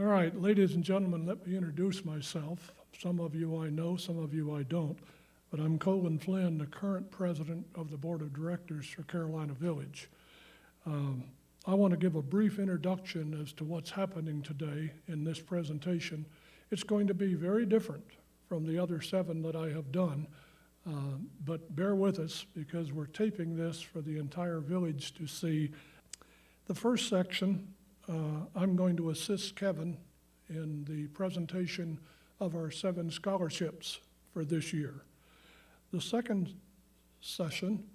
All right, ladies and gentlemen, let me introduce myself. Some of you I know, some of you I don't, but I'm Colin Flynn, the current president of the Board of Directors for Carolina Village. I want to give a brief introduction as to what's happening today in this presentation. It's going to be very different from the other 7 that I have done, but bear with us because we're taping this for the entire village to see. The first section, I'm going to assist Kevin in the presentation of our 7 scholarships for this year. The second session,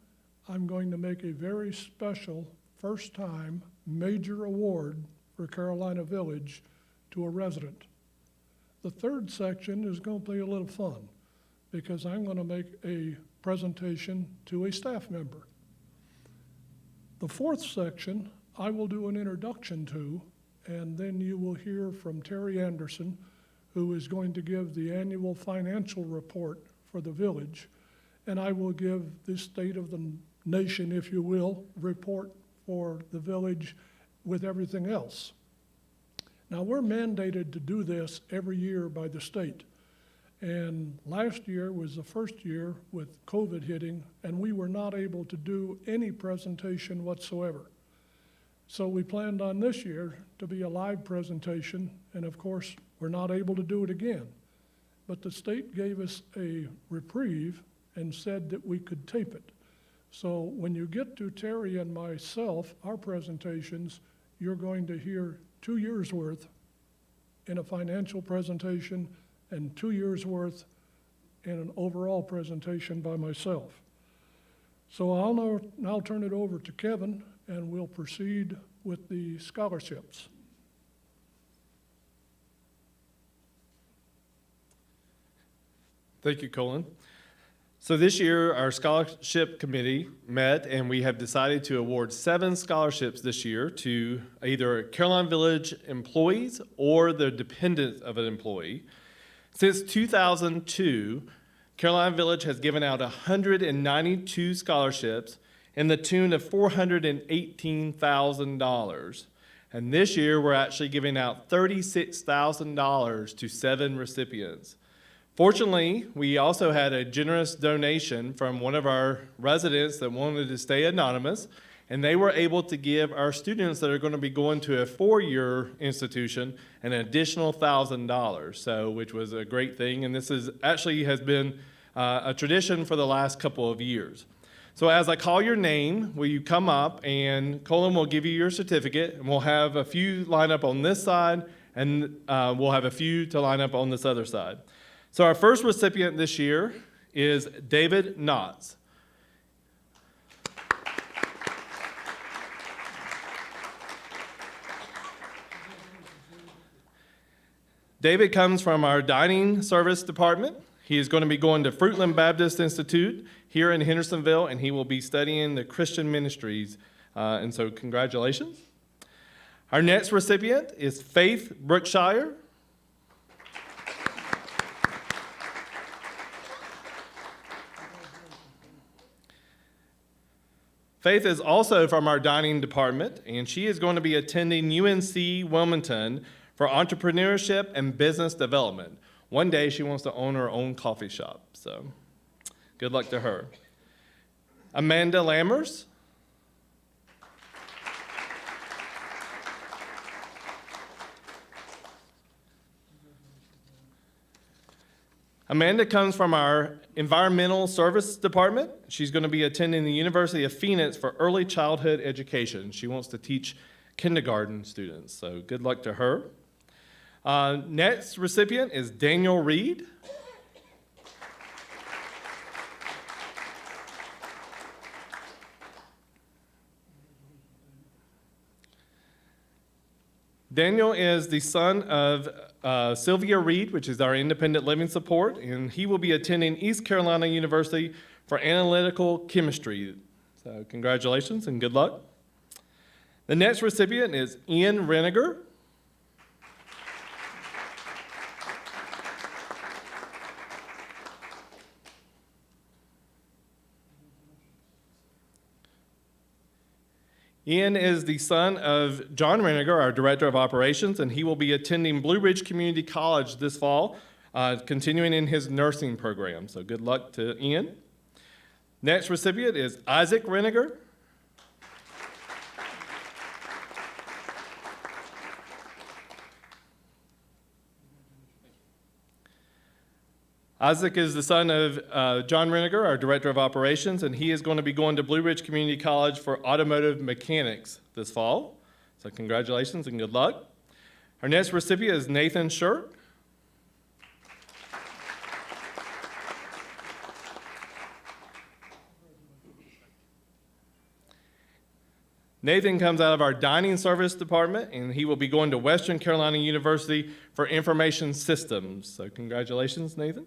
I'm going to make a very special first-time major award for Carolina Village to a resident. The third section is going to be a little fun because I'm going to make a presentation to a staff member. The fourth section, I will do an introduction to, and then you will hear from Terry Anderson, who is going to give the annual financial report for the village, and I will give the state of the nation, if you will, report for the village with everything else. Now, we're mandated to do this every year by the state, and last year was the first year with COVID hitting, and we were not able to do any presentation whatsoever. So we planned on this year to be a live presentation, and of course, we're not able to do it again. But the state gave us a reprieve and said that we could tape it. So when you get to Terry and myself, our presentations, you're going to hear 2 years' worth in a financial presentation and 2 years' worth in an overall presentation by myself. So I'll now turn it over to Kevin, and we'll proceed with the scholarships. Thank you, Colin. So this year, our scholarship committee met, and we have decided to award 7 scholarships this year to either Carolina Village employees or the dependents of an employee. Since 2002, Carolina Village has given out 192 scholarships in the tune of $418,000. And this year, we're actually giving out $36,000 to 7 recipients. Fortunately, we also had a generous donation from one of our residents that wanted to stay anonymous, and they were able to give our students that are going to be going to a 4-year institution an additional $1,000, so which was a great thing. And this is actually has been a tradition for the last couple of years. So as I call your name, will you come up, and Colin will give you your certificate, and we'll have a few line up on this side, and we'll have a few to line up on this other side. So our first recipient this year is David Knotts. David comes from our dining service department. He is going to be going to Fruitland Baptist Institute here in Hendersonville, and he will be studying the Christian ministries. And so congratulations. Our next recipient is Faith Brookshire. Faith is also from our dining department, and she is going to be attending UNC Wilmington for entrepreneurship and business development. One day she wants to own her own coffee shop, so good luck to her. Amanda Lammers. Amanda comes from our environmental service department. She's going to be attending the University of Phoenix for early childhood education. She wants to teach kindergarten students, so good luck to her. Next recipient is Daniel Reed. Daniel is the son of Sylvia Reed, which is our independent living support, and he will be attending East Carolina University for analytical chemistry. So congratulations and good luck. The next recipient is Ian Reniger. Ian is the son of John Reniger, our Director of Operations, and he will be attending Blue Ridge Community College this fall, continuing in his nursing program. So good luck to Ian. Next recipient is Isaac Reniger. Isaac is the son of John Reniger, our Director of Operations, and he is going to be going to Blue Ridge Community College for automotive mechanics this fall. So congratulations and good luck. Our next recipient is Nathan Shirk. Nathan comes out of our dining service department, and he will be going to Western Carolina University for information systems. So congratulations, Nathan.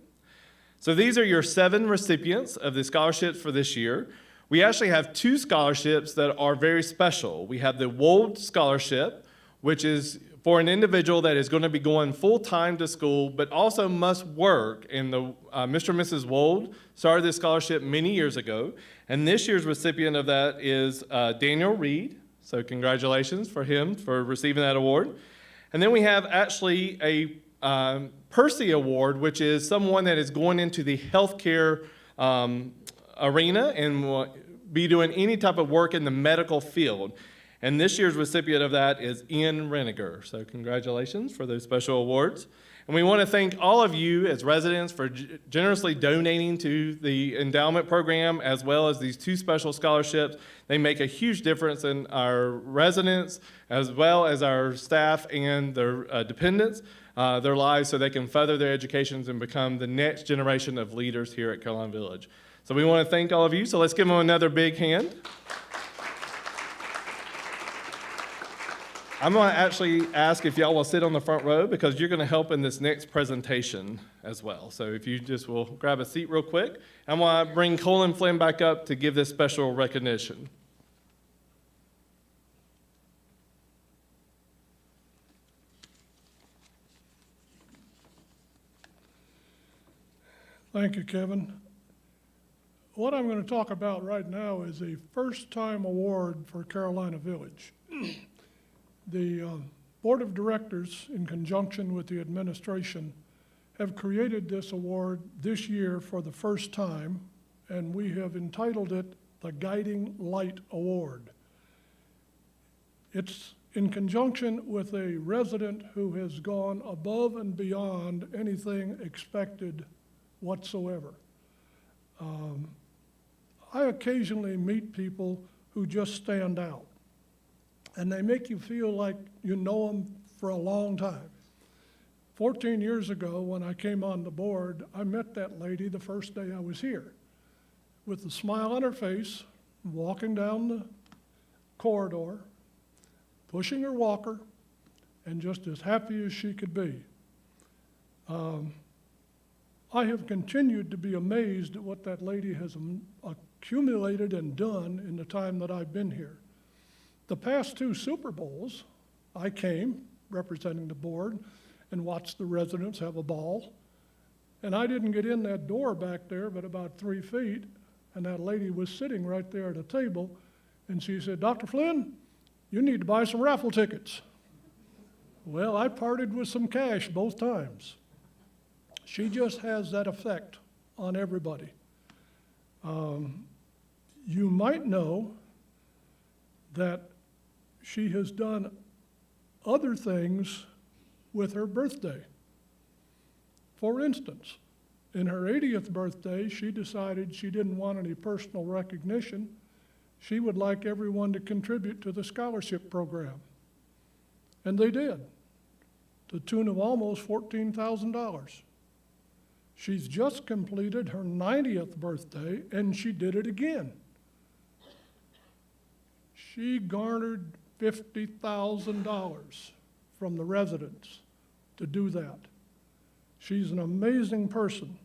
So these are your 7 recipients of the scholarships for this year. We actually have 2 scholarships that are very special. We have the Wold Scholarship, which is for an individual that is going to be going full-time to school, but also must work. And the Mr. and Mrs. Wold started this scholarship many years ago. And this year's recipient of that is Daniel Reed. So congratulations for him for receiving that award. And then we have actually a Percy Award, which is someone that is going into the healthcare arena and will be doing any type of work in the medical field. And this year's recipient of that is Ian Reniger. So congratulations for those special awards. And we want to thank all of you as residents for generously donating to the endowment program, as well as these 2 special scholarships. They make a huge difference in our residents, as well as our staff and their dependents, their lives, so they can further their educations and become the next generation of leaders here at Caroline Village. So we want to thank all of you. So let's give them another big hand. I'm going to actually ask if y'all will sit on the front row, because you're going to help in this next presentation as well. So if you just will grab a seat real quick. I'm going to bring Colin Flynn back up to give this special recognition. Thank you, Kevin. What I'm going to talk about right now is a first-time award for Carolina Village. The Board of Directors, in conjunction with the administration, have created this award this year for the first time, and we have entitled it the Guiding Light Award. It's in conjunction with a resident who has gone above and beyond anything expected whatsoever. I occasionally meet people who just stand out, and they make you feel like you know them for a long time. 14 years ago, when I came on the board, I met that lady the first day I was here, with a smile on her face, walking down the corridor, pushing her walker, and just as happy as she could be. I have continued to be amazed at what that lady has accumulated and done in the time that I've been here. The past 2 Super Bowls, I came representing the board and watched the residents have a ball. And I didn't get in that door back there but about 3 feet, and that lady was sitting right there at a table, and she said, "Dr. Flynn, you need to buy some raffle tickets." Well, I parted with some cash both times. She just has that effect on everybody. You might know that she has done other things with her birthday. For instance, in her 80th birthday, she decided she didn't want any personal recognition. She would like everyone to contribute to the scholarship program. And they did, to the tune of almost $14,000. She's just completed her 90th birthday, and she did it again. She garnered $50,000 from the residents to do that. She's an amazing person.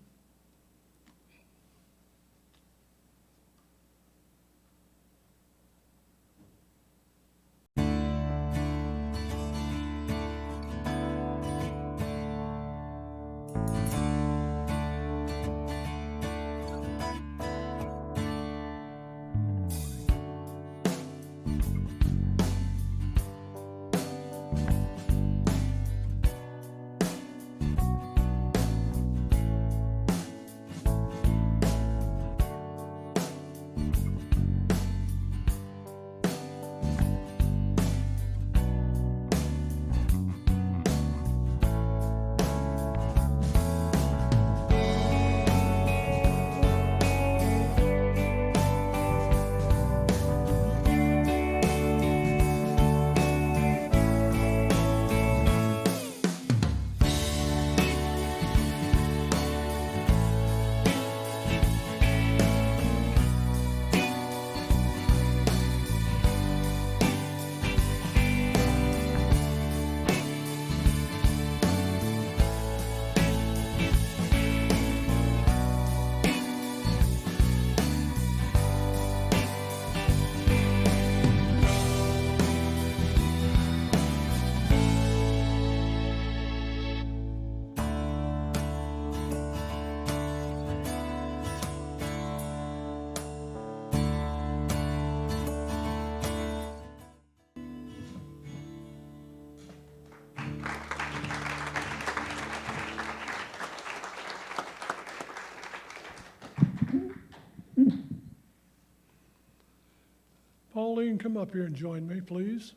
Pauline come up here and join me, please?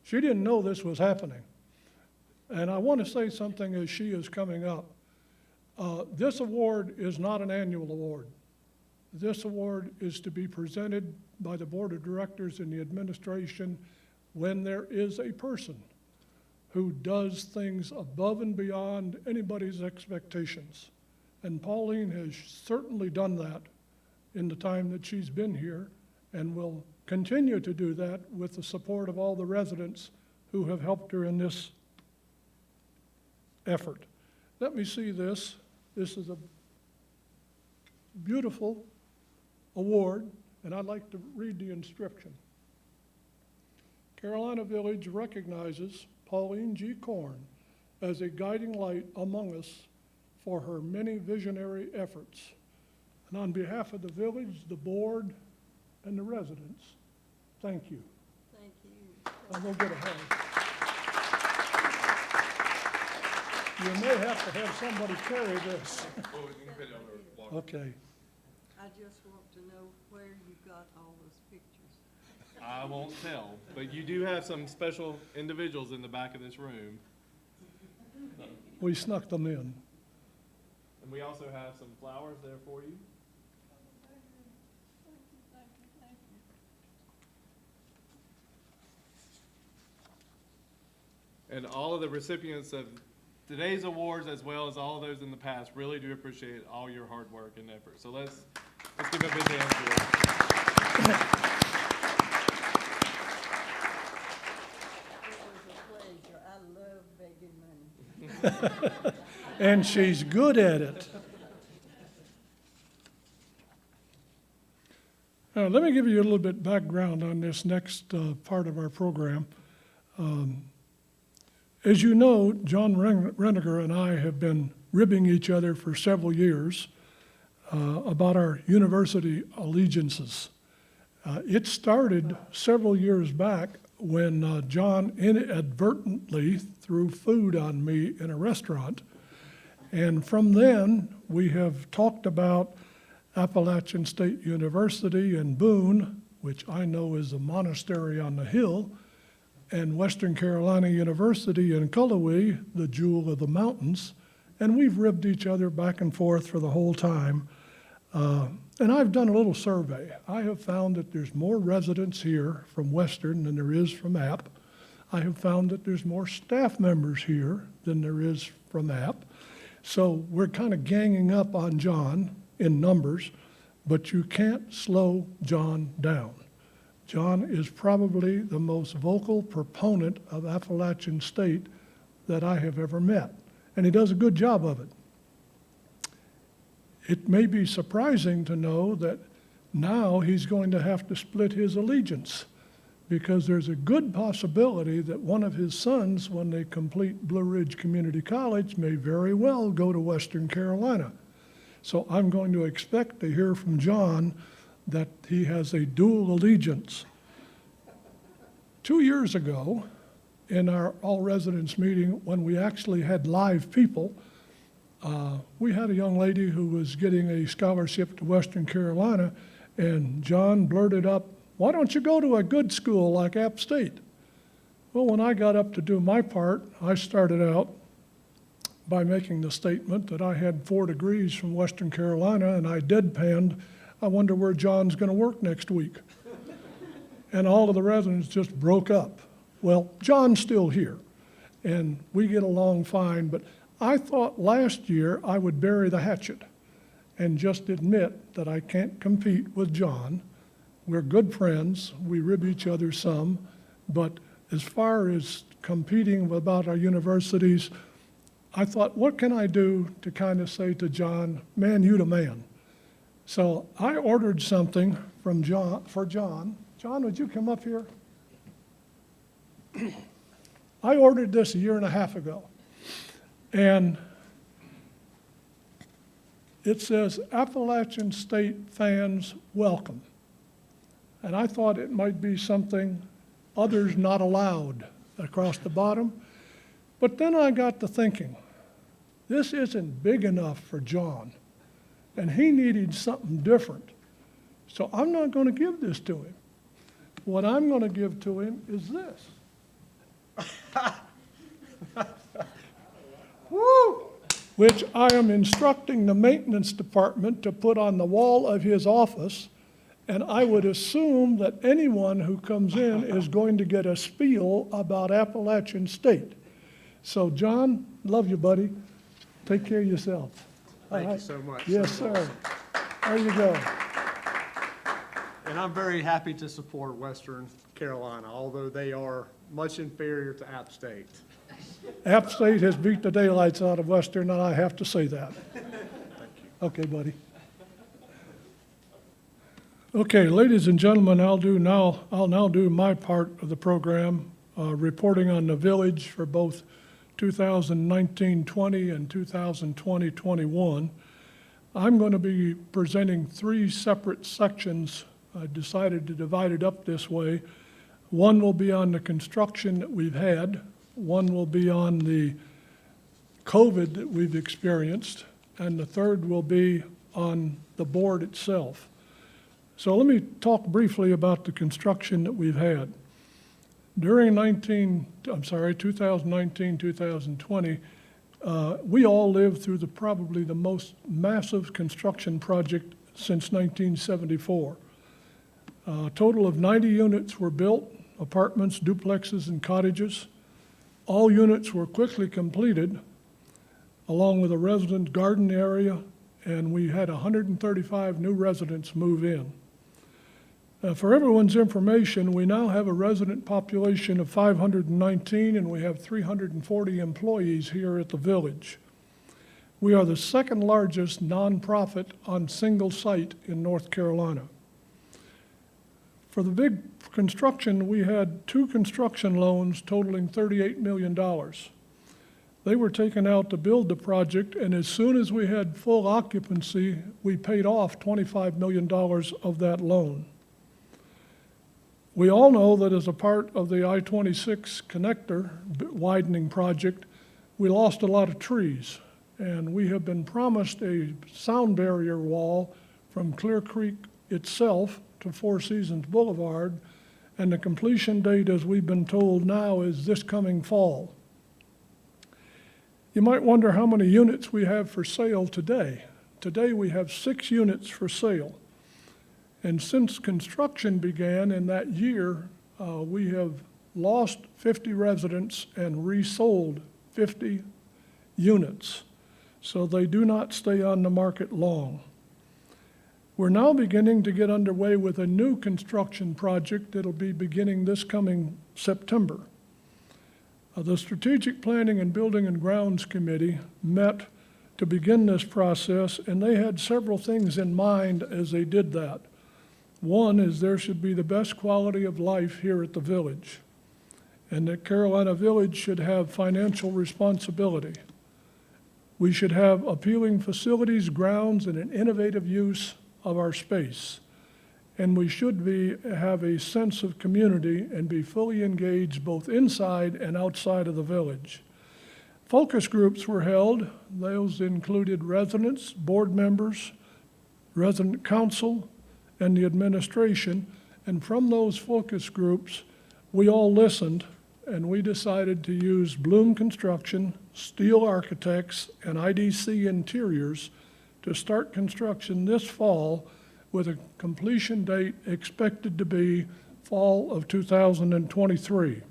She didn't know this was happening. And I want to say something as she is coming up. This award is not an annual award. This award is to be presented by the Board of Directors and the administration when there is a person who does things above and beyond anybody's expectations. And Pauline has certainly done that in the time that she's been here and will continue to do that with the support of all the residents who have helped her in this effort. Let me see this. This is a beautiful award, and I'd like to read the inscription. Carolina Village recognizes Pauline G. Korn as a guiding light among us for her many visionary efforts. And on behalf of the village, the board, and the residents, thank you. Thank you. I'm going to get a hug. You may have to have somebody carry this. Okay. I just want to know where you got all those pictures. I won't tell, but you do have some special individuals in the back of this room. We snuck them in. And we also have some flowers there for you. And all of the recipients of today's awards, as well as all of those in the past, really do appreciate all your hard work and effort. So let's give a big hand to them. It was a pleasure. I love begging money. And she's good at it. Let me give you a little bit background on this next part of our program. As you know, John Reniger and I have been ribbing each other for several years about our university allegiances. It started several years back when John inadvertently threw food on me in a restaurant. And from then, we have talked about Appalachian State University in Boone, which I know is a monastery on the hill, and Western Carolina University in Cullowhee, the jewel of the mountains, and we've ribbed each other back and forth for the whole time. And I've done a little survey. I have found that there's more residents here from Western than there is from App. I have found that there's more staff members here than there is from App. So we're kind of ganging up on John in numbers, but you can't slow John down. John is probably the most vocal proponent of Appalachian State that I have ever met, and he does a good job of it. It may be surprising to know that now he's going to have to split his allegiance because there's a good possibility that one of his sons, when they complete Blue Ridge Community College, may very well go to Western Carolina. So I'm going to expect to hear from John that he has a dual allegiance. 2 years ago, in our all-residents meeting, when we actually had live people, we had a young lady who was getting a scholarship to Western Carolina, and John blurted up, "Why don't you go to a good school like App State?" Well, when I got up to do my part, I started out by making the statement that I had 4 degrees from Western Carolina, and I deadpanned, "I wonder where John's going to work next week." And all of the residents just broke up. Well, John's still here, and we get along fine, but I thought last year I would bury the hatchet and just admit that I can't compete with John. We're good friends, we rib each other some, but as far as competing about our universities, I thought, what can I do to kind of say to John, man, you the man. So I ordered something from John, for John. John, would you come up here? I ordered this 1.5 years ago. And it says, Appalachian State fans welcome. And I thought it might be something others not allowed across the bottom. But then I got to thinking, this isn't big enough for John. And he needed something different. So I'm not going to give this to him. what I'm going to give to him is this. Woo! Which I am instructing the maintenance department to put on the wall of his office, and I would assume that anyone who comes in is going to get a spiel about Appalachian State. So, John, love you, buddy. Take care of yourself. Thank All you right? so much. Yes, sir. There you go. And I'm very happy to support Western Carolina, although they are much inferior to App State. App State has beat the daylights out of Western, and I have to say that. Okay, buddy. Okay, ladies and gentlemen, I'll now do my part of the program, reporting on the village for both 2019-20 and 2020-21. I'm going to be presenting three separate sections. I decided to divide it up this way. One will be on the construction that we've had. One will be on the COVID that we've experienced. And the third will be on the board itself. So let me talk briefly about the construction that we've had. During 2019, 2020, we all lived through probably the most massive construction project since 1974. A total of 90 units were built, apartments, duplexes, and cottages. All units were quickly completed, along with a resident garden area, and we had 135 new residents move in. For everyone's information, we now have a resident population of 519, and we have 340 employees here at the village. We are the second largest nonprofit on single site in North Carolina. For the big construction, we had two construction loans totaling $38 million. They were taken out to build the project, and as soon as we had full occupancy, we paid off $25 million of that loan. We all know that as a part of the I-26 connector widening project, we lost a lot of trees, and we have been promised a sound barrier wall from Clear Creek itself to Four Seasons Boulevard, and the completion date, as we've been told now, is this coming fall. You might wonder how many units we have for sale today. Today we have 6 units for sale. And since construction began in that year, we have lost 50 residents and resold 50 units. So they do not stay on the market long. We're now beginning to get underway with a new construction project that'll be beginning this coming September. The Strategic Planning and Building and Grounds Committee met to begin this process, and they had several things in mind as they did that. One is there should be the best quality of life here at the village, and that Carolina Village should have financial responsibility. We should have appealing facilities, grounds, and an innovative use of our space. And we should have a sense of community and be fully engaged both inside and outside of the village. Focus groups were held. Those included residents, board members, resident council, and the administration. And from those focus groups, we all listened, and we decided to use Bloom Construction, Steel Architects, and IDC Interiors to start construction this fall, with a completion date expected to be fall of 2023.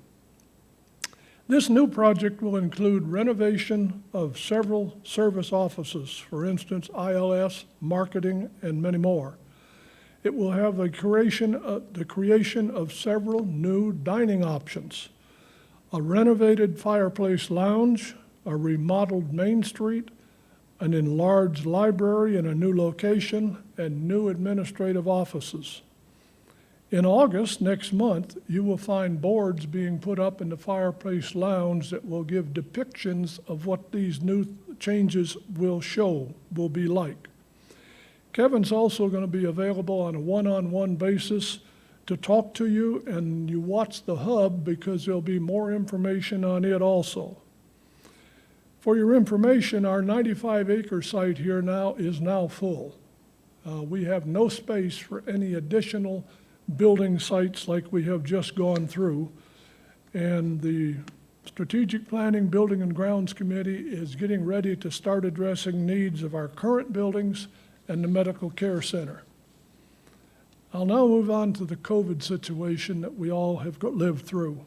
This new project will include renovation of several service offices, for instance, ILS, marketing, and many more. It will have the creation of several new dining options, a renovated fireplace lounge, a remodeled Main Street, an enlarged library in a new location, and new administrative offices. In August, next month, you will find boards being put up in the fireplace lounge that will give depictions of what these new changes will be like. Kevin's also going to be available on a one-on-one basis to talk to you, and you watch the hub because there'll be more information on it also. For your information, our 95-acre site here is now full. We have no space for any additional building sites like we have just gone through. And the Strategic Planning, Building and Grounds Committee is getting ready to start addressing needs of our current buildings and the medical care center. I'll now move on to the COVID situation that we all have lived through.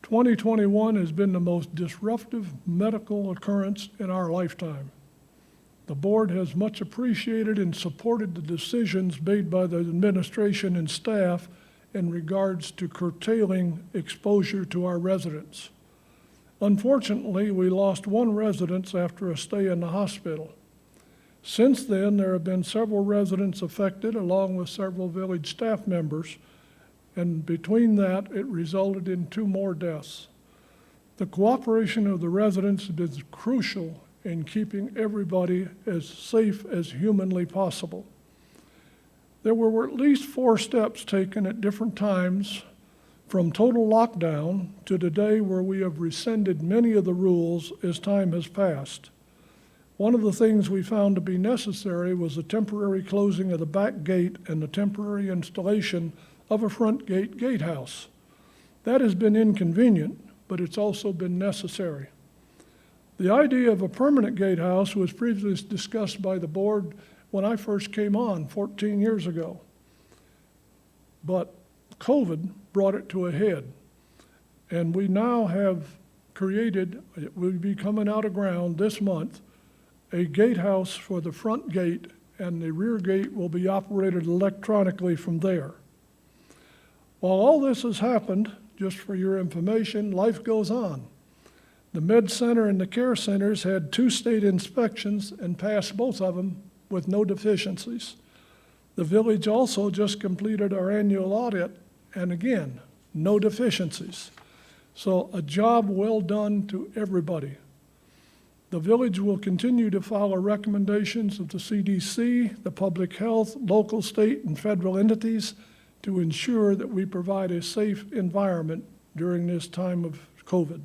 2021 has been the most disruptive medical occurrence in our lifetime. The board has much appreciated and supported the decisions made by the administration and staff in regards to curtailing exposure to our residents. Unfortunately, we lost one resident after a stay in the hospital. Since then, there have been several residents affected, along with several village staff members, and between that, it resulted in 2 more deaths. The cooperation of the residents has been crucial in keeping everybody as safe as humanly possible. There were at least 4 steps taken at different times, from total lockdown to today where we have rescinded many of the rules as time has passed. One of the things we found to be necessary was the temporary closing of the back gate and the temporary installation of a front gate gatehouse. That has been inconvenient, but it's also been necessary. The idea of a permanent gatehouse was previously discussed by the board when I first came on 14 years ago. But COVID brought it to a head. And we now have created, it will be coming out of ground this month, a gatehouse for the front gate, and the rear gate will be operated electronically from there. While all this has happened, just for your information, life goes on. The Med Center and the Care Centers had 2 state inspections and passed both of them with no deficiencies. The village also just completed our annual audit, and again, no deficiencies. So a job well done to everybody. The village will continue to follow recommendations of the CDC, the public health, local, state, and federal entities to ensure that we provide a safe environment during this time of COVID.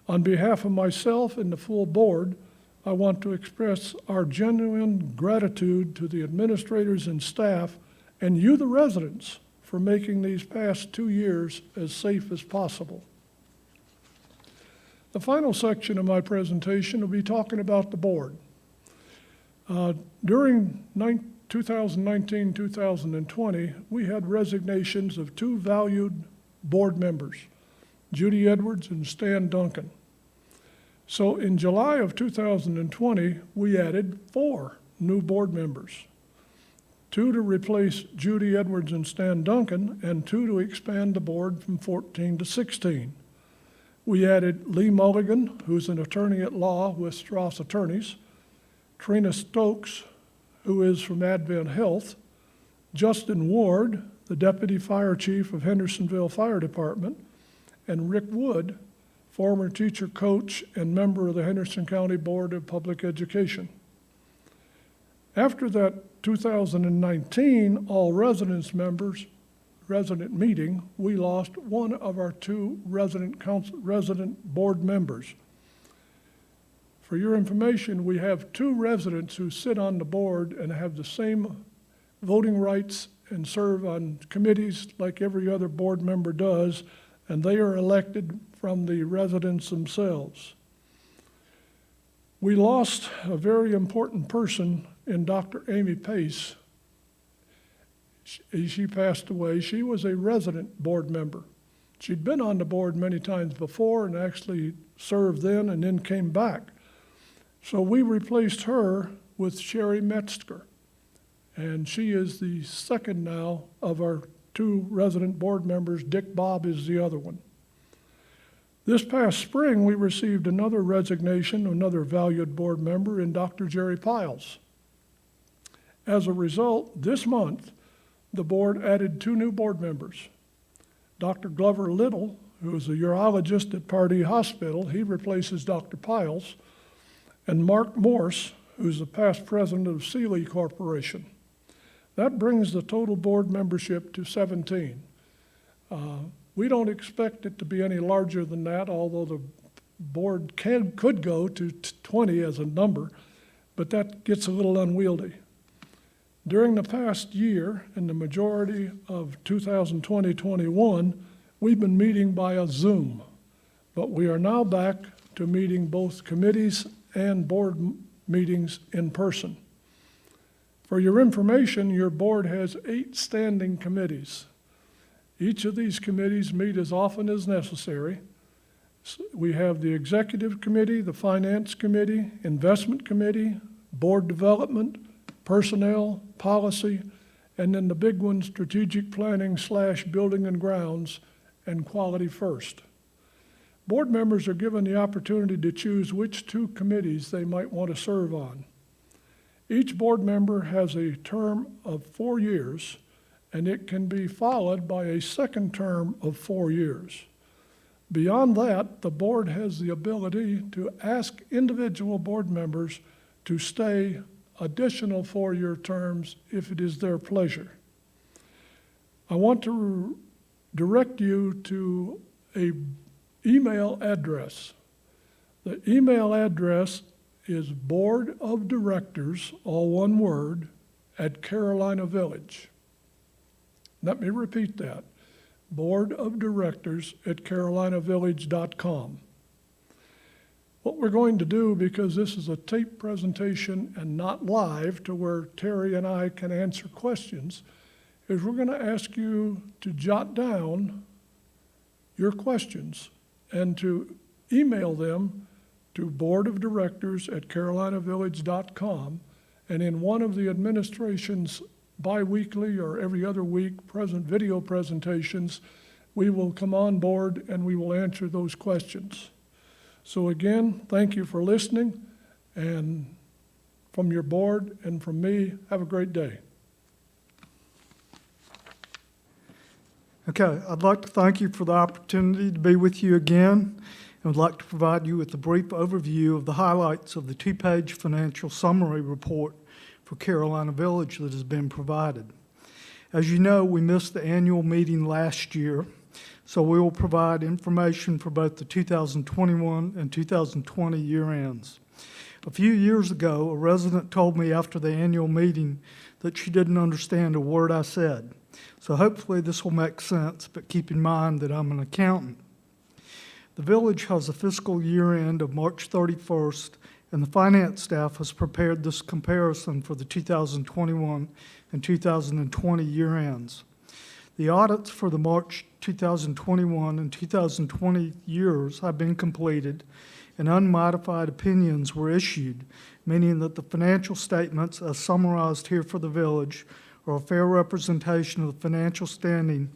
On behalf of myself and the full board, I want to express our genuine gratitude to the administrators and staff and you, the residents, for making these past 2 years as safe as possible. The final section of my presentation will be talking about the board. During 2019-2020, we had resignations of 2 valued board members, Judy Edwards and Stan Duncan. So in July of 2020, we added 4 new board members, 2 to replace Judy Edwards and Stan Duncan, and 2 to expand the board from 14 to 16. We added Lee Mulligan, who's an attorney at law with Strauss Attorneys, Trina Stokes, who is from Advent Health, Justin Ward, the Deputy Fire Chief of Hendersonville Fire Department, and Rick Wood, former teacher, coach, and member of the Henderson County Board of Public Education. After that 2019 all residence meeting, we lost one of our 2 resident board members. For your information, we have 2 residents who sit on the board and have the same voting rights and serve on committees like every other board member does, and they are elected from the residents themselves. We lost a very important person in Dr. Amy Pace. She passed away. She was a resident board member. She'd been on the board many times before and actually served then and then came back. So we replaced her with Sherry Metzger, and she is the second now of our 2 resident board members. Dick Bob is the other one. This past spring, we received another resignation, another valued board member in Dr. Jerry Piles. As a result, this month, the board added 2 new board members. Dr. Glover Little, who is a urologist at Pardee Hospital, he replaces Dr. Piles, and Mark Morse, who's the past president of Sealy Corporation. That brings the total board membership to 17. We don't expect it to be any larger than that, although the board could go to 20 as a number, but that gets a little unwieldy. During the past year, in the majority of 2020-21, we've been meeting by a Zoom, but we are now back to meeting both committees and board meetings in person. For your information, your board has 8 standing committees. Each of these committees meet as often as necessary. We have the Executive Committee, the Finance Committee, Investment Committee, Board Development, Personnel, Policy, and then the big one, Strategic Planning / Building and Grounds, and Quality First. Board members are given the opportunity to choose which 2 committees they might want to serve on. Each board member has a term of 4 years, and it can be followed by a second term of 4 years. Beyond that, the board has the ability to ask individual board members to stay additional 4-year terms if it is their pleasure. I want to direct you to an email address. The email address is Board of Directors, all one word, at Carolina Village. Let me repeat that. Board of Directors at carolinavillage.com. What we're going to do, because this is a tape presentation and not live to where Terry and I can answer questions, is we're going to ask you to jot down your questions and to email them to Board of Directors at carolinavillage.com, and in one of the administration's bi-weekly or every other week video presentations, we will come on board and we will answer those questions. So again, thank you for listening, and from your board and from me, have a great day. Okay, I'd like to thank you for the opportunity to be with you again, and would like to provide you with a brief overview of the highlights of the 2-page financial summary report for Carolina Village that has been provided. As you know, we missed the annual meeting last year, so we will provide information for both the 2021 and 2020 year ends. A few years ago, a resident told me after the annual meeting that she didn't understand a word I said. So hopefully this will make sense, but keep in mind that I'm an accountant. The village has a fiscal year end of March 31st, and the finance staff has prepared this comparison for the 2021 and 2020 year ends. The audits for the March 2021 and 2020 years have been completed, and unmodified opinions were issued, meaning that the financial statements as summarized here for the village are a fair representation of the financial standing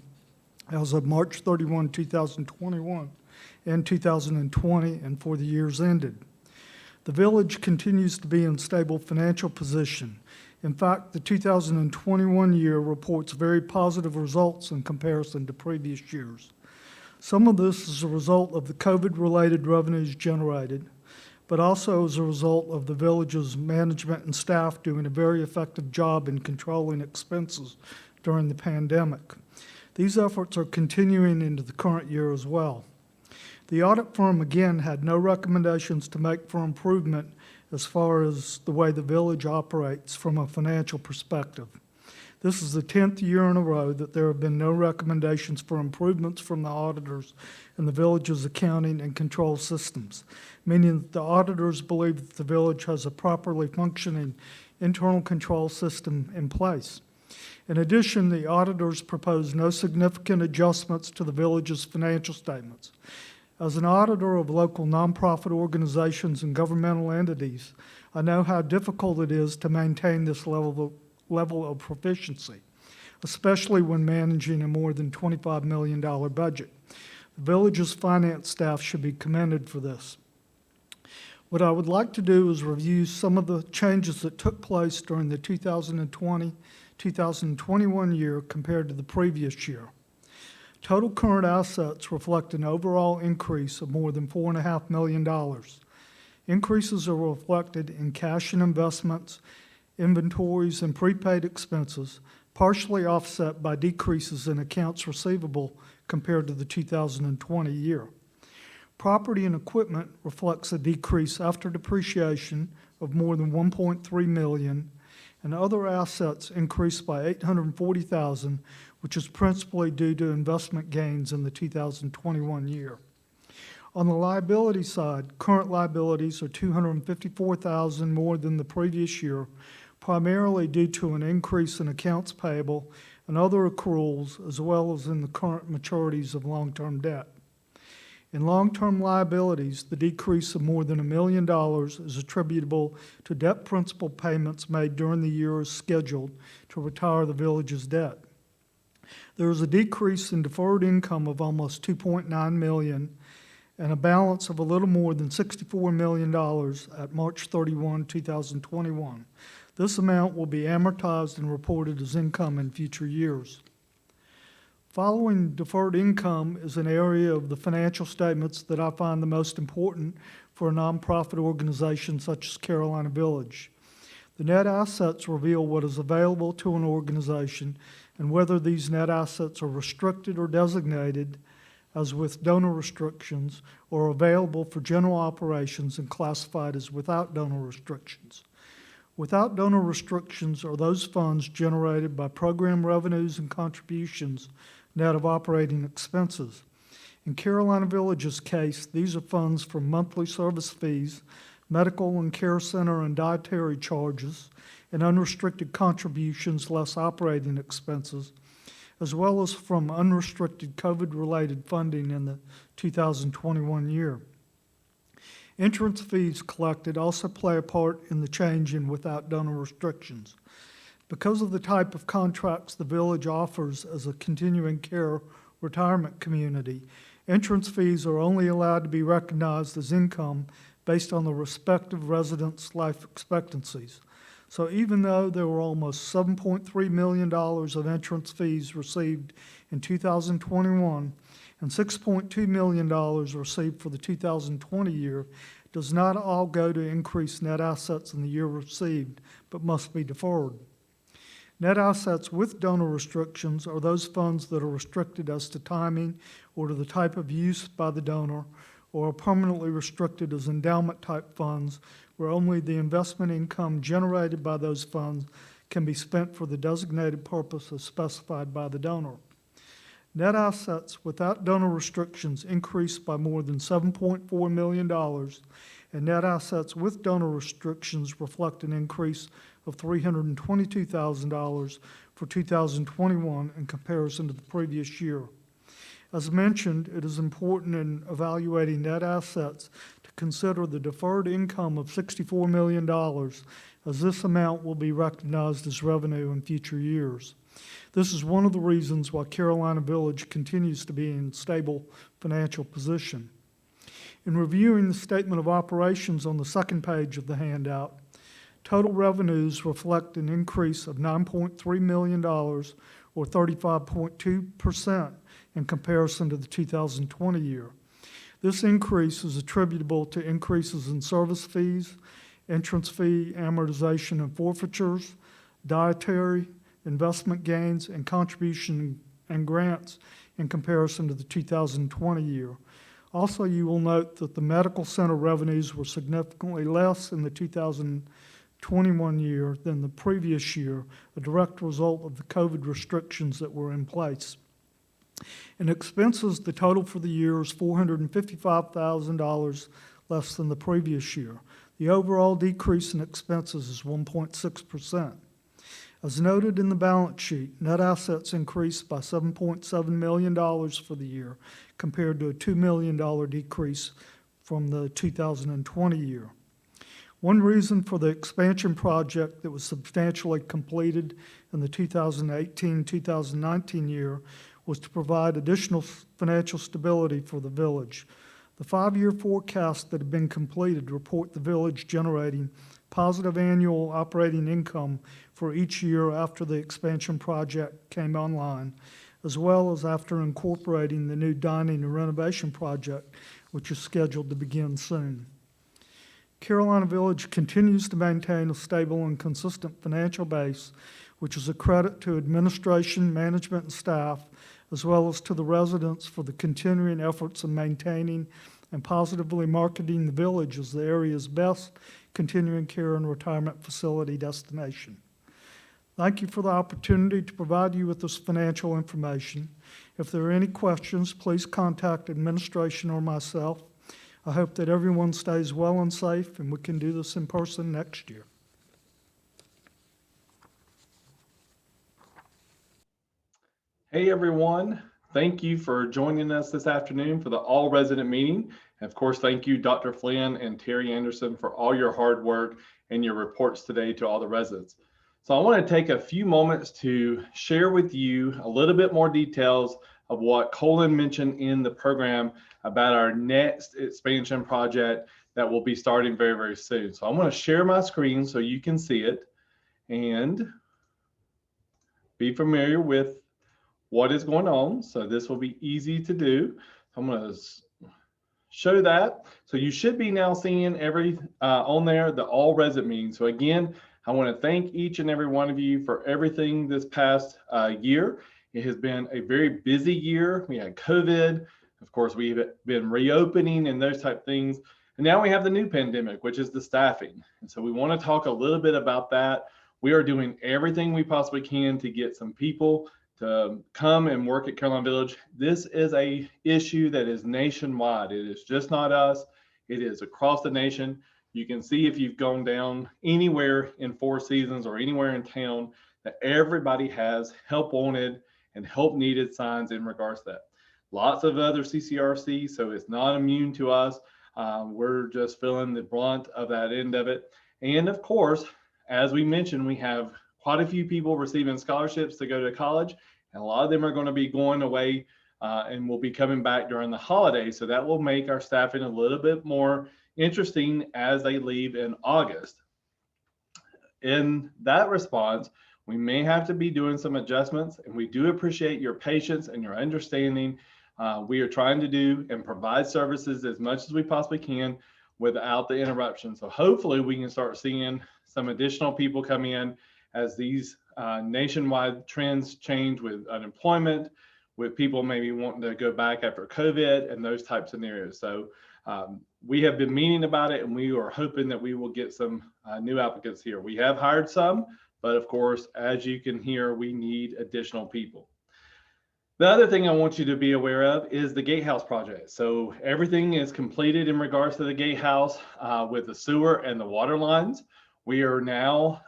as of March 31, 2021 and 2020, and for the years ended. The village continues to be in stable financial position. In fact, the 2021 year reports very positive results in comparison to previous years. Some of this is a result of the COVID-related revenues generated, but also as a result of the village's management and staff doing a very effective job in controlling expenses during the pandemic. These efforts are continuing into the current year as well. The audit firm, again, had no recommendations to make for improvement as far as the way the village operates from a financial perspective. This is the 10th year in a row that there have been no recommendations for improvements from the auditors in the village's accounting and control systems, meaning that the auditors believe that the village has a properly functioning internal control system in place. In addition, the auditors propose no significant adjustments to the village's financial statements. As an auditor of local nonprofit organizations and governmental entities, I know how difficult it is to maintain this level of proficiency, especially when managing a more than $25 million budget. The village's finance staff should be commended for this. What I would like to do is review some of the changes that took place during the 2020-2021 year compared to the previous year. Total current assets reflect an overall increase of more than $4.5 million. Increases are reflected in cash and investments, inventories, and prepaid expenses, partially offset by decreases in accounts receivable compared to the 2020 year. Property and equipment reflects a decrease after depreciation of more than $1.3 million, and other assets increased by $840,000, which is principally due to investment gains in the 2021 year. On the liability side, current liabilities are $254,000 more than the previous year, primarily due to an increase in accounts payable and other accruals, as well as in the current maturities of long-term debt. In long-term liabilities, the decrease of more than $1 million is attributable to debt principal payments made during the year as scheduled to retire the village's debt. There is a decrease in deferred income of almost $2.9 million and a balance of a little more than $64 million at March 31, 2021. This amount will be amortized and reported as income in future years. Following deferred income is an area of the financial statements that I find the most important for a nonprofit organization such as Carolina Village. The net assets reveal what is available to an organization and whether these net assets are restricted or designated, as with donor restrictions, or available for general operations and classified as without donor restrictions. Without donor restrictions are those funds generated by program revenues and contributions net of operating expenses. In Carolina Village's case, these are funds from monthly service fees, medical and care center and dietary charges, and unrestricted contributions less operating expenses, as well as from unrestricted COVID-related funding in the 2021 year. Entrance fees collected also play a part in the change in without donor restrictions. Because of the type of contracts the village offers as a continuing care retirement community, entrance fees are only allowed to be recognized as income based on the respective residents' life expectancies. So even though there were almost $7.3 million of entrance fees received in 2021 and $6.2 million received for the 2020 year, it does not all go to increase net assets in the year received, but must be deferred. Net assets with donor restrictions are those funds that are restricted as to timing or to the type of use by the donor, or are permanently restricted as endowment-type funds where only the investment income generated by those funds can be spent for the designated purpose as specified by the donor. Net assets without donor restrictions increased by more than $7.4 million, and net assets with donor restrictions reflect an increase of $322,000 for 2021 in comparison to the previous year. As mentioned, it is important in evaluating net assets to consider the deferred income of $64 million, as this amount will be recognized as revenue in future years. This is one of the reasons why Carolina Village continues to be in stable financial position. In reviewing the statement of operations on the second page of the handout, total revenues reflect an increase of $9.3 million, or 35.2%, in comparison to the 2020 year. This increase is attributable to increases in service fees, entrance fee, amortization and forfeitures, dietary, investment gains, and contribution and grants in comparison to the 2020 year. Also, you will note that the medical center revenues were significantly less in the 2021 year than the previous year, a direct result of the COVID restrictions that were in place. In expenses, the total for the year is $455,000 less than the previous year. The overall decrease in expenses is 1.6%. As noted in the balance sheet, net assets increased by $7.7 million for the year, compared to a $2 million decrease from the 2020 year. One reason for the expansion project that was substantially completed in the 2018-2019 year was to provide additional financial stability for the village. The 5-year forecast that had been completed report the village generating positive annual operating income for each year after the expansion project came online, as well as after incorporating the new dining and renovation project, which is scheduled to begin soon. Carolina Village continues to maintain a stable and consistent financial base, which is a credit to administration, management, and staff, as well as to the residents for the continuing efforts in maintaining and positively marketing the village as the area's best continuing care and retirement facility destination. Thank you for the opportunity to provide you with this financial information. If there are any questions, please contact administration or myself. I hope that everyone stays well and safe, and we can do this in person next year. Hey everyone, thank you for joining us this afternoon for the all resident meeting. And of course, thank you Dr. Flynn and Terry Anderson for all your hard work and your reports today to all the residents. So I want to take a few moments to share with you a little bit more details of what Colin mentioned in the program about our next expansion project that will be starting very, very soon. So I want to share my screen so you can see it and be familiar with what is going on. So this will be easy to do. I'm going to show that. So you should be now seeing every on there, the all resident meeting. So again, I want to thank each and every one of you for everything this past year. It has been a very busy year. We had COVID. Of course, we've been reopening and those type of things. And now we have the new pandemic, which is the staffing. And so we want to talk a little bit about that. We are doing everything we possibly can to get some people to come and work at Caroline Village. This is a issue that is nationwide. It is just not us. It is across the nation. You can see if you've gone down anywhere in Four Seasons or anywhere in town that everybody has help wanted and help needed signs in regards to that. Lots of other CCRC, so it's not immune to us. We're just feeling the brunt of that end of it. And of course, as we mentioned, we have quite a few people receiving scholarships to go to college, and a lot of them are going to be going away and will be coming back during the holidays. So that will make our staffing a little bit more interesting as they leave in August. In that response, we may have to be doing some adjustments, and we do appreciate your patience and your understanding. We are trying to do and provide services as much as we possibly can without the interruption. So hopefully we can start seeing some additional people come in as these nationwide trends change with unemployment, with people maybe wanting to go back after COVID and those type scenarios. So we have been meaning about it, and we are hoping that we will get some new applicants here. We have hired some, but of course, as you can hear, we need additional people. The other thing I want you to be aware of is the Gatehouse project. So everything is completed in regards to the Gatehouse with the sewer and the water lines. We are now,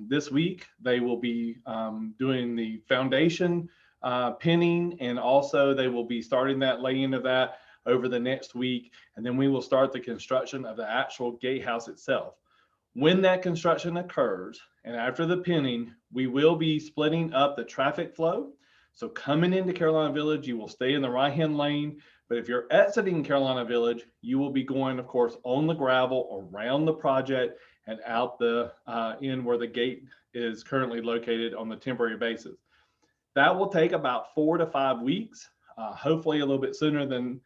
this week, they will be doing the foundation pinning, and also they will be starting that laying of that over the next week. And then we will start the construction of the actual gatehouse itself. When that construction occurs, and after the pinning, we will be splitting up the traffic flow. So coming into Carolina Village, you will stay in the right-hand lane. But if you're exiting Carolina Village, you will be going, of course, on the gravel around the project and out the end where the gate is currently located on the temporary basis. That will take about 4 to 5 weeks, hopefully a little bit sooner than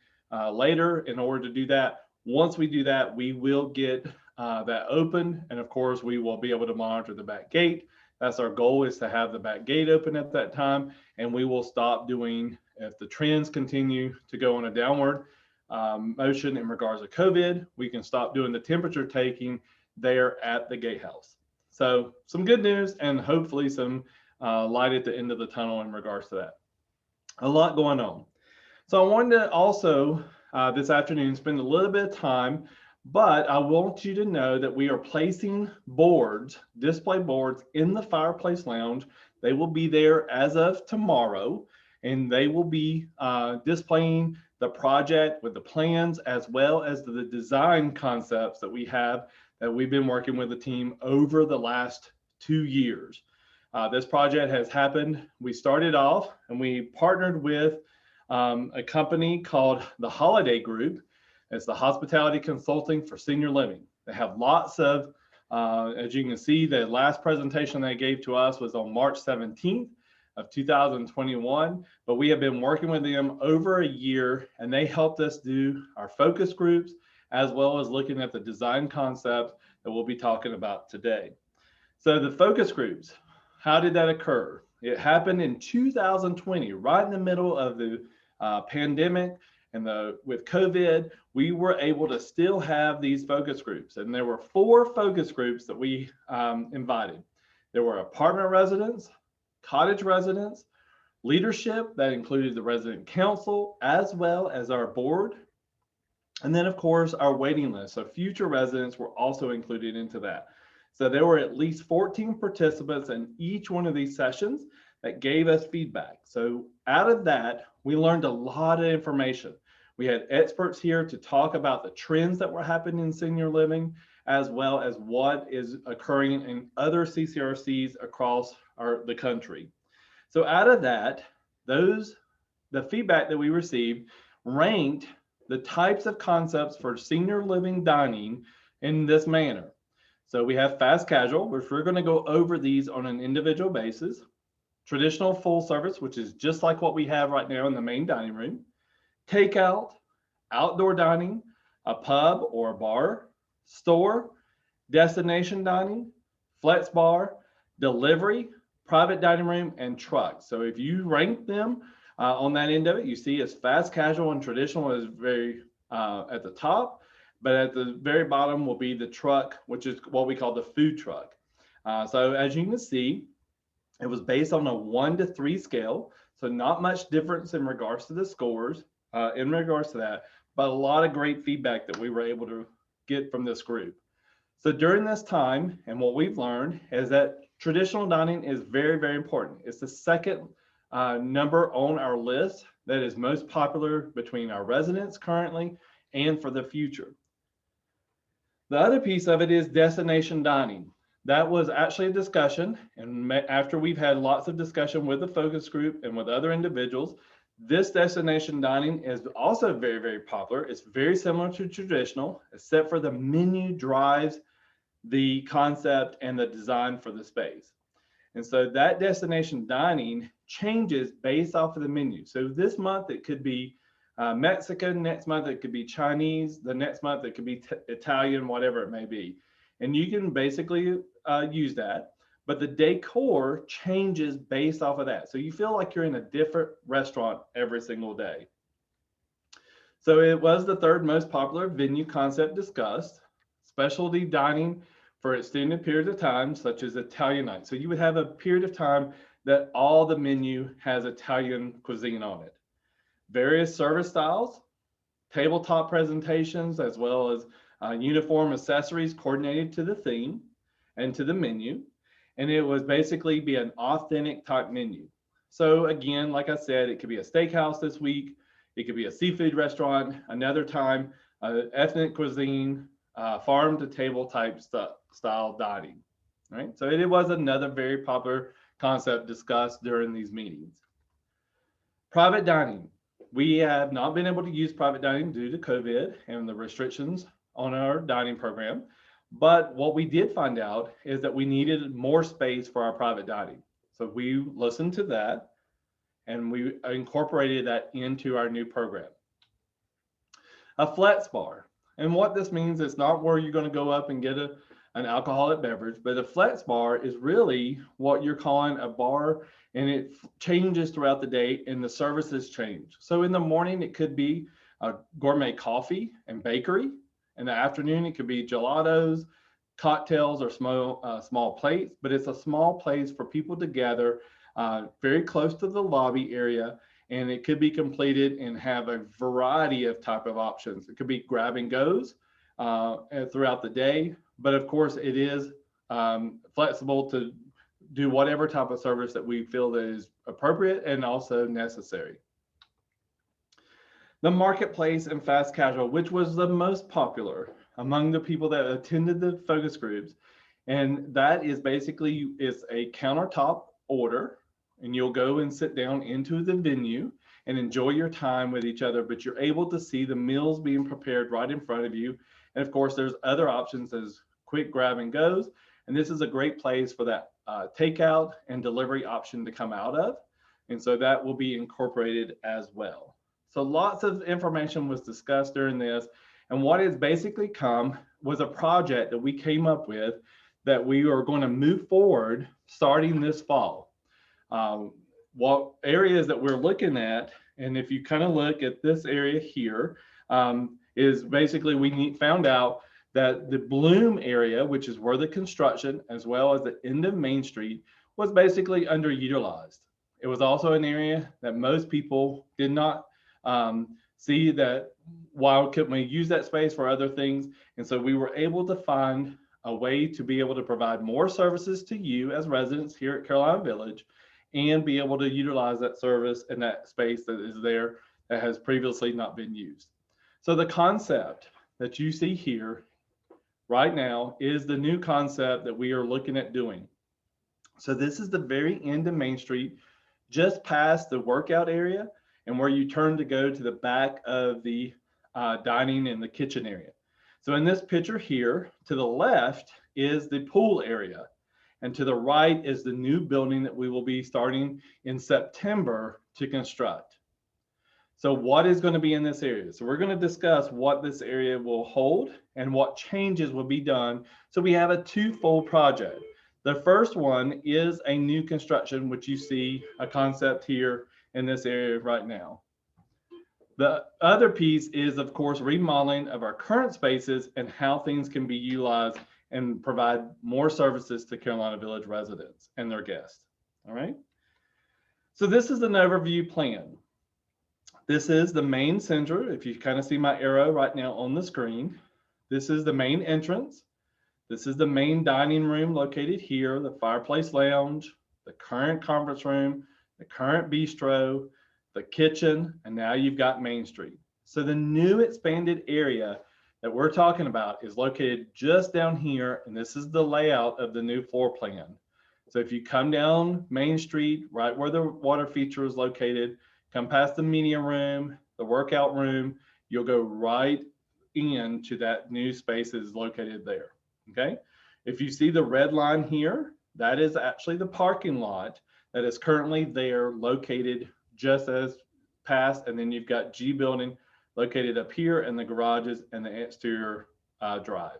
later in order to do that. Once we do that, we will get that open. And of course, we will be able to monitor the back gate. That's our goal, is to have the back gate open at that time. And we will stop doing, if the trends continue to go on a downward motion in regards to COVID, we can stop doing the temperature taking there at the gatehouse. So some good news, and hopefully some light at the end of the tunnel in regards to that. A lot going on. So I wanted to also this afternoon spend a little bit of time, but I want you to know that we are placing boards, display boards, in the fireplace lounge. They will be there as of tomorrow, and they will be displaying the project with the plans as well as the design concepts that we have that we've been working with the team over the last 2 years. This project has happened. We started off and we partnered with a company called the Holiday Group. It's the Hospitality Consulting for Senior Living. They have lots of, as you can see, the last presentation they gave to us was on March 17th of 2021, but we have been working with them over a year, and they helped us do our focus groups as well as looking at the design concepts that we'll be talking about today. So the focus groups, how did that occur? It happened in 2020, right in the middle of the pandemic, and with COVID, we were able to still have these focus groups. And there were 4 focus groups that we invited. There were apartment residents, cottage residents, leadership that included the resident council, as well as our board. And then, of course, our waiting list. So future residents were also included into that. So there were at least 14 participants in each one of these sessions that gave us feedback. So out of that, we learned a lot of information. We had experts here to talk about the trends that were happening in senior living, as well as what is occurring in other CCRCs across the country. So out of that, the feedback that we received ranked the types of concepts for senior living dining in this manner. So we have fast casual, which we're going to go over these on an individual basis. Traditional full service, which is just like what we have right now in the main dining room. Takeout, outdoor dining, a pub or a bar, store, destination dining, flex bar, delivery, private dining room, and truck. So if you rank them on that end of it, you see as fast casual and traditional is very at the top, but at the very bottom will be the truck, which is what we call the food truck. So as you can see, it was based on a 1 to 3 scale. So not much difference in regards to the scores in regards to that, but a lot of great feedback that we were able to get from this group. So during this time, and what we've learned is that traditional dining is very, very important. It's the second number on our list that is most popular between our residents currently and for the future. The other piece of it is destination dining. That was actually a discussion, and after we've had lots of discussion with the focus group and with other individuals, this destination dining is also very, very popular. It's very similar to traditional, except for the menu drives the concept and the design for the space. And so that destination dining changes based off of the menu. So this month it could be Mexican, next month it could be Chinese, the next month it could be Italian, whatever it may be. And you can basically use that, but the decor changes based off of that. So you feel like you're in a different restaurant every single day. So it was the third most popular venue concept discussed. Specialty dining for extended periods of time, such as Italian night. So you would have a period of time that all the menu has Italian cuisine on it. Various service styles, tabletop presentations, as well as uniform accessories coordinated to the theme and to the menu. And it was basically be an authentic type menu. So again, like I said, it could be a steakhouse this week. It could be a seafood restaurant. Another time, ethnic cuisine, farm to table type style dining, right? So it was another very popular concept discussed during these meetings. Private dining. We have not been able to use private dining due to COVID and the restrictions on our dining program. But what we did find out is that we needed more space for our private dining. So we listened to that and we incorporated that into our new program. A flex bar. And what this means is not where you're going to go up and get an alcoholic beverage, but a flex bar is really what you're calling a bar, and it changes throughout the day and the services change. So in the morning, it could be a gourmet coffee and bakery. In the afternoon, it could be gelatos, cocktails, or small plates, but it's a small place for people to gather very close to the lobby area, and it could be completed and have a variety of type of options. It could be grab and goes throughout the day, but of course it is flexible to do whatever type of service that we feel that is appropriate and also necessary. The marketplace and fast casual, which was the most popular among the people that attended the focus groups. And that is basically, it's a countertop order, and you'll go and sit down into the venue and enjoy your time with each other, but you're able to see the meals being prepared right in front of you. And of course, there's other options as quick grab and goes. And this is a great place for that takeout and delivery option to come out of. And so that will be incorporated as well. So lots of information was discussed during this. And what has basically come was a project that we came up with that we are going to move forward starting this fall. What areas that we're looking at, and if you kind of look at this area here, is basically we found out that the Bloom area, which is where the construction, as well as the end of Main Street, was basically underutilized. It was also an area that most people did not see that why couldn't we use that space for other things? And so we were able to find a way to be able to provide more services to you as residents here at Carolina Village and be able to utilize that service and that space that is there that has previously not been used. So the concept that you see here right now is the new concept that we are looking at doing. So this is the very end of Main Street, just past the workout area and where you turn to go to the back of the dining and the kitchen area. So in this picture here, to the left is the pool area, and to the right is the new building that we will be starting in September to construct. So what is going to be in this area? So we're going to discuss what this area will hold and what changes will be done. So we have a twofold project. The first one is a new construction, which you see a concept here in this area right now. The other piece is, of course, remodeling of our current spaces and how things can be utilized and provide more services to Carolina Village residents and their guests. All right. So this is an overview plan. This is the main center. If you kind of see my arrow right now on the screen, this is the main entrance. This is the main dining room located here, the fireplace lounge, the current conference room, the current bistro, the kitchen, and now you've got Main Street. So the new expanded area that we're talking about is located just down here, and this is the layout of the new floor plan. So if you come down Main Street, right where the water feature is located, come past the media room, the workout room, you'll go right into that new space that is located there, okay? If you see the red line here, that is actually the parking lot that is currently there, located just as past, and then you've got G building located up here and the garages and the exterior drive.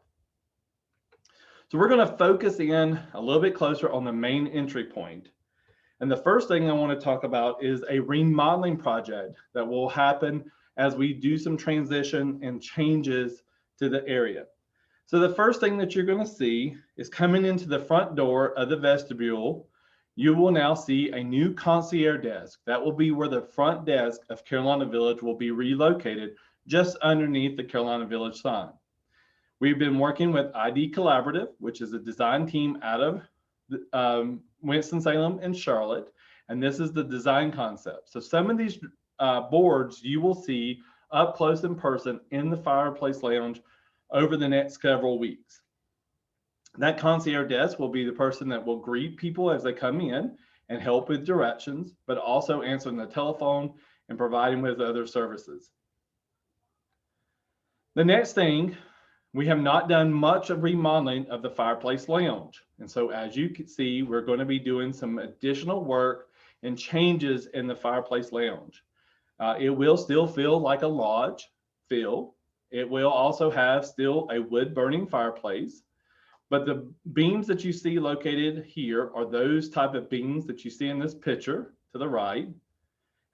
So we're going to focus in a little bit closer on the main entry point. And the first thing I want to talk about is a remodeling project that will happen as we do some transition and changes to the area. So the first thing that you're going to see is coming into the front door of the vestibule, you will now see a new concierge desk. That will be where the front desk of Carolina Village will be relocated, just underneath the Carolina Village sign. We've been working with ID Collaborative, which is a design team out of Winston-Salem and Charlotte, and this is the design concept. So some of these boards you will see up close in person in the fireplace lounge over the next several weeks. That concierge desk will be the person that will greet people as they come in and help with directions, but also answering the telephone and providing with other services. The next thing, we have not done much of remodeling of the fireplace lounge. And so as you can see, we're going to be doing some additional work and changes in the fireplace lounge. It will still feel like a lodge feel. It will also have still a wood burning fireplace. But the beams that you see located here are those type of beams that you see in this picture to the right.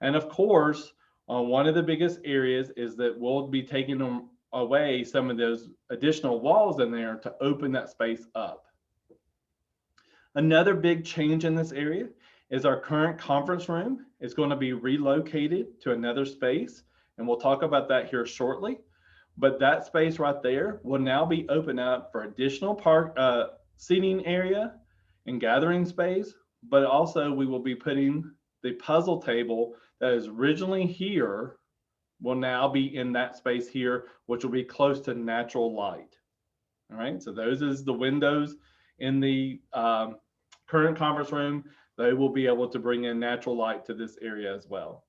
And of course, one of the biggest areas is that we'll be taking away some of those additional walls in there to open that space up. Another big change in this area is our current conference room is going to be relocated to another space. And we'll talk about that here shortly. But that space right there will now be opened up for additional seating area and gathering space, but also we will be putting the puzzle table that is originally here will now be in that space here, which will be close to natural light. All right, so those is the windows in the current conference room. They will be able to bring in natural light to this area as well.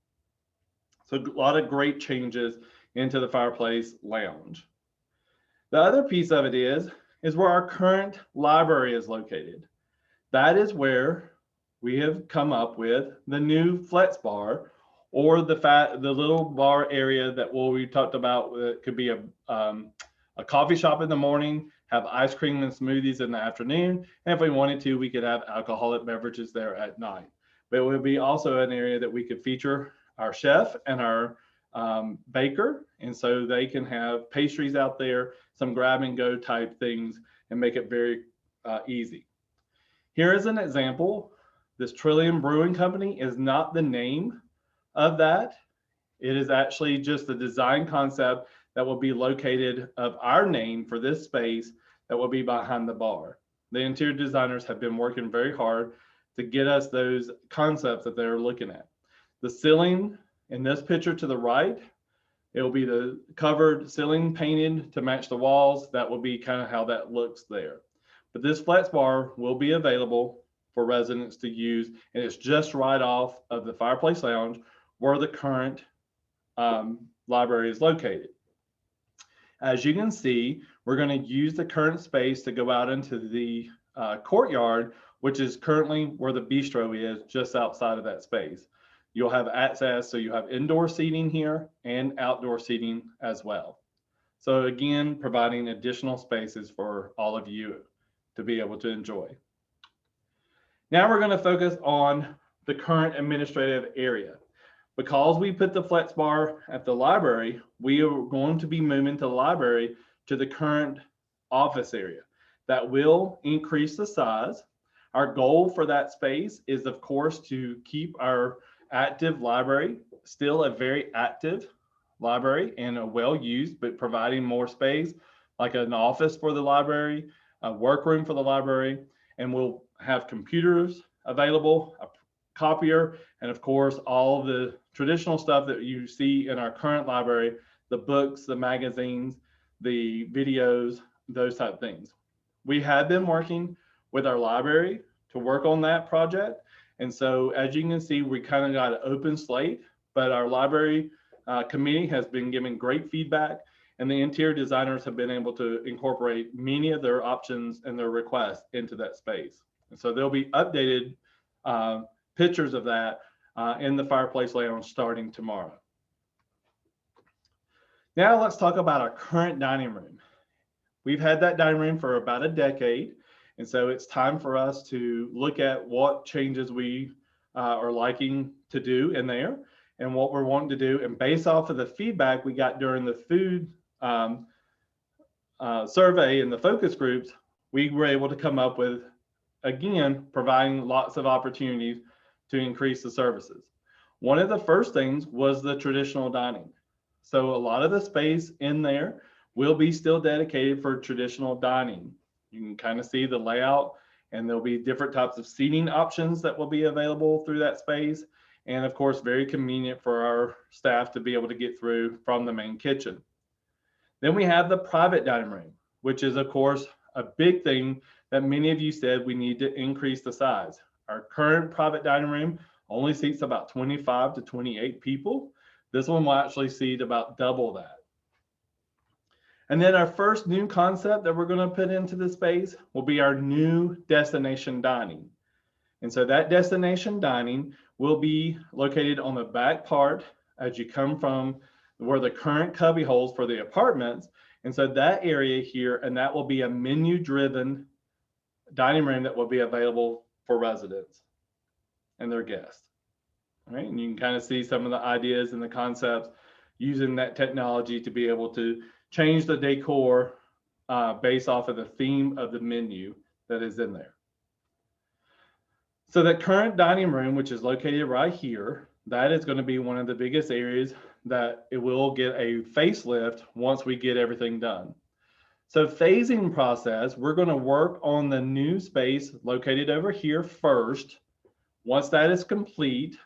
So a lot of great changes into the fireplace lounge. The other piece of it is where our current library is located. That is where we have come up with the new flex bar, or the little bar area that we talked about. It could be a coffee shop in the morning, have ice cream and smoothies in the afternoon, and if we wanted to, we could have alcoholic beverages there at night. But it would be also an area that we could feature our chef and our baker, and so they can have pastries out there, some grab and go type things, and make it very easy. Here is an example. This Trillium Brewing Company is not the name of that. It is actually just the design concept that will be located of our name for this space that will be behind the bar. The interior designers have been working very hard to get us those concepts that they're looking at. The ceiling in this picture to the right, it will be the covered ceiling painted to match the walls. That will be kind of how that looks there. But this flex bar will be available for residents to use, and it's just right off of the Fireplace Lounge where the current library is located. As you can see, we're going to use the current space to go out into the courtyard, which is currently where the bistro is, just outside of that space. You'll have access, so you have indoor seating here and outdoor seating as well. So again, providing additional spaces for all of you to be able to enjoy. Now we're going to focus on the current administrative area. Because we put the flex bar at the library, we are going to be moving to the library to the current office area. That will increase the size. Our goal for that space is, of course, to keep our active library still a very active library and a well-used, but providing more space, like an office for the library, a workroom for the library, and we'll have computers available, a copier, and of course, all the traditional stuff that you see in our current library, the books, the magazines, the videos, those type of things. We have been working with our library to work on that project. And so as you can see, we kind of got an open slate, but our library committee has been giving great feedback, and the interior designers have been able to incorporate many of their options and their requests into that space. And so there'll be updated pictures of that in the Fireplace Lounge starting tomorrow. Now let's talk about our current dining room. We've had that dining room for about a decade, and so it's time for us to look at what changes we are liking to do in there and what we're wanting to do. And based off of the feedback we got during the food survey and the focus groups, we were able to come up with, again, providing lots of opportunities to increase the services. One of the first things was the traditional dining. So a lot of the space in there will be still dedicated for traditional dining. You can kind of see the layout, and there'll be different types of seating options that will be available through that space. And of course, very convenient for our staff to be able to get through from the main kitchen. Then we have the private dining room, which is of course a big thing that many of you said we need to increase the size. Our current private dining room only seats about 25 to 28 people. This one will actually seat about double that. And then our first new concept that we're going to put into the space will be our new destination dining. And so that destination dining will be located on the back part as you come from where the current cubby holes for the apartments. And so that area here, and that will be a menu-driven dining room that will be available for residents and their guests. All right, and you can kind of see some of the ideas and the concepts using that technology to be able to change the decor based off of the theme of the menu that is in there. So that current dining room, which is located right here, that is going to be one of the biggest areas that it will get a facelift once we get everything done. So phasing process, we're going to work on the new space located over here first. Once that is complete,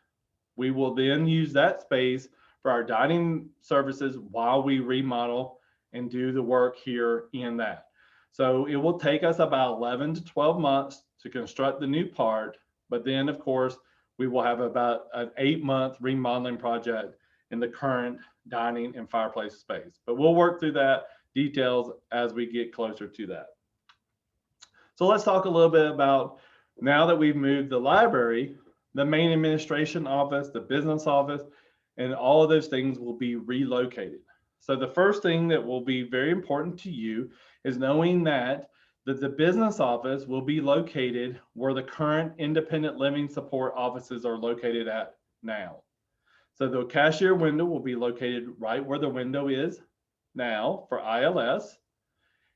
we will then use that space for our dining services while we remodel and do the work here in that. So it will take us about 11 to 12 months to construct the new part, but then of course, we will have about an 8-month remodeling project in the current dining and fireplace space. But we'll work through that details as we get closer to that. So let's talk a little bit about, now that we've moved the library, the main administration office, the business office, and all of those things will be relocated. So the first thing that will be very important to you is knowing that the business office will be located where the current independent living support offices are located at now. So the cashier window will be located right where the window is now for ILS.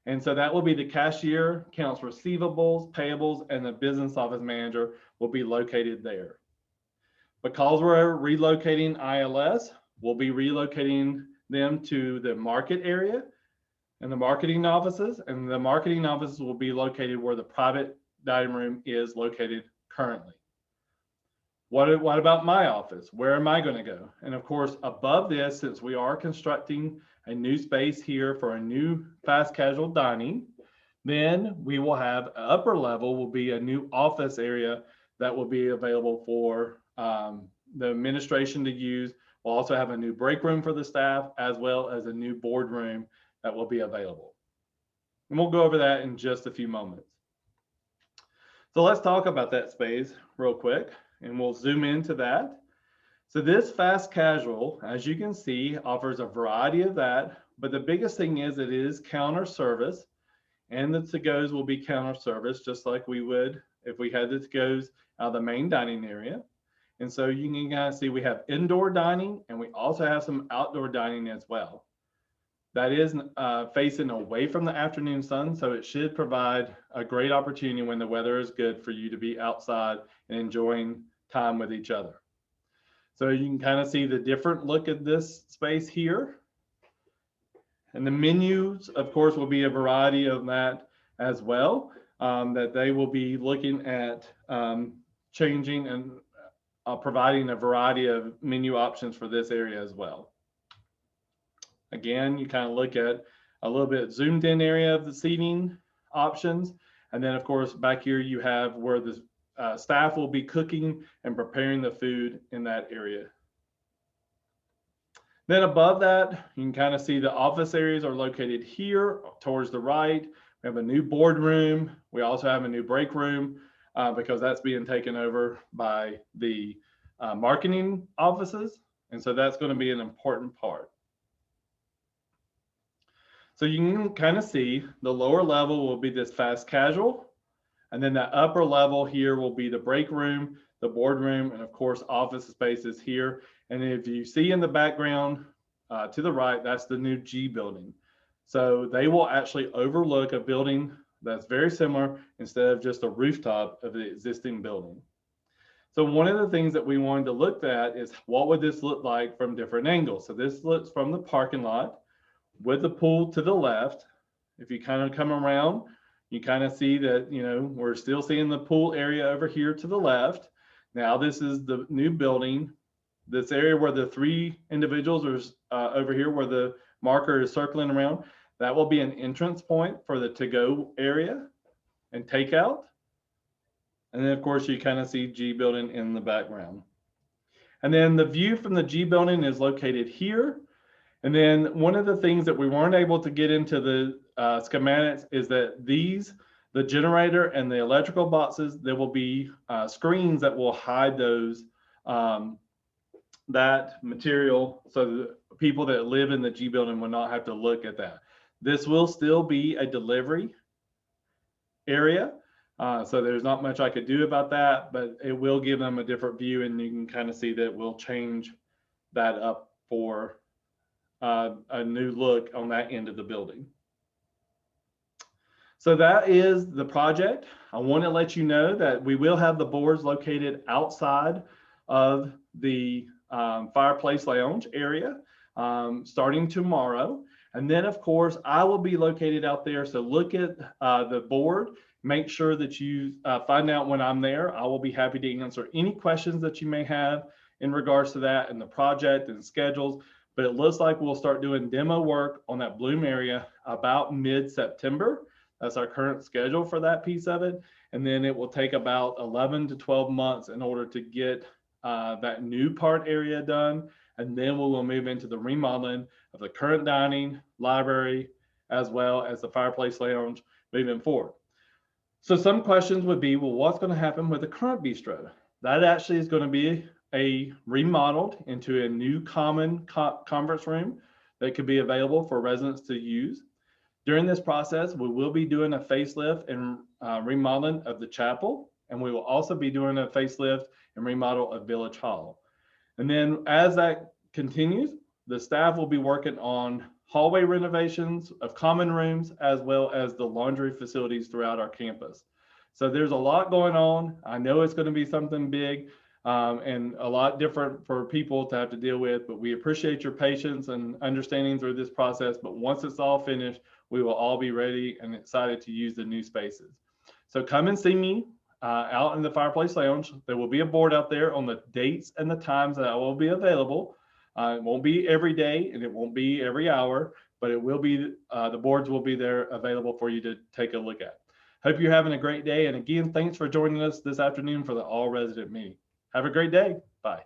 And so that will be the cashier, accounts receivables, payables, and the business office manager will be located there. Because we're relocating ILS, we'll be relocating them to the market area and the marketing offices, and the marketing offices will be located where the private dining room is located currently. What about my office? Where am I going to go? And of course, above this, since we are constructing a new space here for a new fast casual dining, then we will have upper level will be a new office area that will be available for the administration to use. We'll also have a new break room for the staff, as well as a new boardroom that will be available. And we'll go over that in just a few moments. So let's talk about that space real quick, and we'll zoom into that. So this fast casual, as you can see, offers a variety of that, but the biggest thing is it is counter service, and the to-goes will be counter service, just like we would if we had the to-goes out of the main dining area. And so you can kind of see we have indoor dining, and we also have some outdoor dining as well. That is facing away from the afternoon sun, so it should provide a great opportunity when the weather is good for you to be outside and enjoying time with each other. So you can kind of see the different look at this space here. And the menus, of course, will be a variety of that as well, that they will be looking at changing and providing a variety of menu options for this area as well. Again, you kind of look at a little bit zoomed in area of the seating options. And then of course, back here you have where the staff will be cooking and preparing the food in that area. Then above that, you can kind of see the office areas are located here towards the right. We have a new boardroom. We also have a new break room because that's being taken over by the marketing offices. And so that's going to be an important part. So you can kind of see the lower level will be this fast casual. And then the upper level here will be the break room, the boardroom, and of course, office spaces here. And if you see in the background to the right, that's the new G building. So they will actually overlook a building that's very similar instead of just a rooftop of the existing building. So one of the things that we wanted to look at is what would this look like from different angles? So this looks from the parking lot with the pool to the left. If you kind of come around, you kind of see that, you know, we're still seeing the pool area over here to the left. Now this is the new building. This area where the three individuals are over here where the marker is circling around, that will be an entrance point for the to-go area and takeout. And then of course you kind of see G building in the background. And then the view from the G building is located here. And then one of the things that we weren't able to get into the schematics is that the generator and the electrical boxes, there will be screens that will hide those, that material, so the people that live in the G building will not have to look at that. This will still be a delivery area. So there's not much I could do about that, but it will give them a different view, and you can kind of see that we'll change that up for a new look on that end of the building. So that is the project. I want to let you know that we will have the boards located outside of the fireplace lounge area starting tomorrow. And then of course, I will be located out there. So look at the board, make sure that you find out when I'm there. I will be happy to answer any questions that you may have in regards to that and the project and schedules. But it looks like we'll start doing demo work on that Bloom area about mid-September. That's our current schedule for that piece of it. And then it will take about 11 to 12 months in order to get that new part area done. And then we will move into the remodeling of the current dining, library, as well as the fireplace lounge moving forward. So some questions would be, well, what's going to happen with the current bistro? That actually is going to be remodeled into a new common conference room that could be available for residents to use. During this process, we will be doing a facelift and remodeling of the chapel, and we will also be doing a facelift and remodel of Village Hall. And then as that continues, the staff will be working on hallway renovations of common rooms as well as the laundry facilities throughout our campus. So there's a lot going on. I know it's going to be something big and a lot different for people to have to deal with, but we appreciate your patience and understanding through this process. But once it's all finished, we will all be ready and excited to use the new spaces. So come and see me out in the Fireplace Lounge. There will be a board out there on the dates and the times that I will be available. It won't be every day and it won't be every hour, but it will be, the boards will be there available for you to take a look at. Hope you're having a great day. And again, thanks for joining us this afternoon for the all resident meeting. Have a great day. Bye.